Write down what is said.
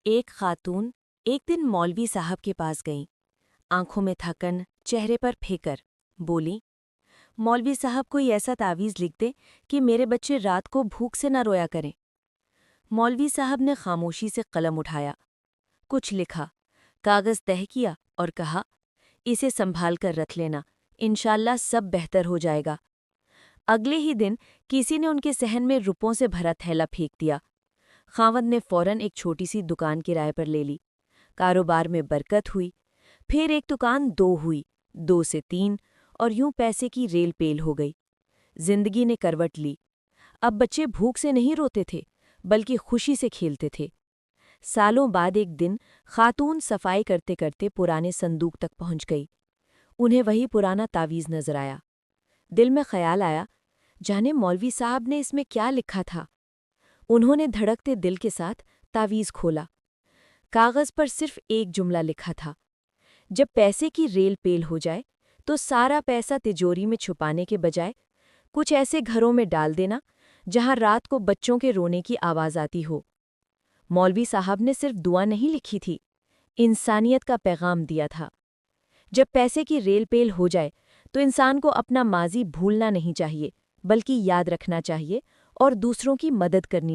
ایک خاتون ایک دن مولوی صاحب کے پاس گئیں، آنکھوں میں تھکن، چہرے پر پھیکر، بولی، مولوی صاحب کوئی ایسا تعویذ لکھ دے کہ میرے بچے رات کو بھوک سے نہ رویا کریں۔ مولوی صاحب نے خاموشی سے قلم اٹھایا، کچھ لکھا، کاغذ تہہ کیا اور کہا، اسے سنبھال کر رکھ لینا، انشاءاللہ سب بہتر ہو جائے گا۔ اگلے ہی دن کسی نے ان کے صحن میں روپوں سے بھرا تھیلا پھینک دیا۔ خاوند نے فوراً ایک چھوٹی سی دکان کرائے پر لے لی۔ کاروبار میں برکت ہوئی، پھر ایک دکان 2 ہوئی، 2 سے 3، اور یوں پیسے کی ریل پیل ہو گئی۔ زندگی نے کروٹ لی۔ اب بچے بھوک سے نہیں روتے تھے، بلکہ خوشی سے کھیلتے تھے۔ سالوں بعد ایک دن خاتون صفائی کرتے کرتے پرانے صندوق تک پہنچ گئی۔ انہیں وہی پرانا تعویذ نظر آیا۔ دل میں خیال آیا، جانے مولوی صاحب نے اس میں کیا لکھا تھا؟ انہوں نے دھڑکتے دل کے ساتھ تعویذ کھولا۔ کاغذ پر صرف ایک جملہ لکھا تھا، جب پیسے کی ریل پیل ہو جائے تو سارا پیسہ تجوری میں چھپانے کے بجائے کچھ ایسے گھروں میں ڈال دینا جہاں رات کو بچوں کے رونے کی آواز آتی ہو۔ مولوی صاحب نے صرف دعا نہیں لکھی تھی، انسانیت کا پیغام دیا تھا۔ جب پیسے کی ریل پیل ہو جائے تو انسان کو اپنا ماضی بھولنا نہیں چاہیے، بلکہ یاد رکھنا چاہیے اور دوسروں کی مدد کرنی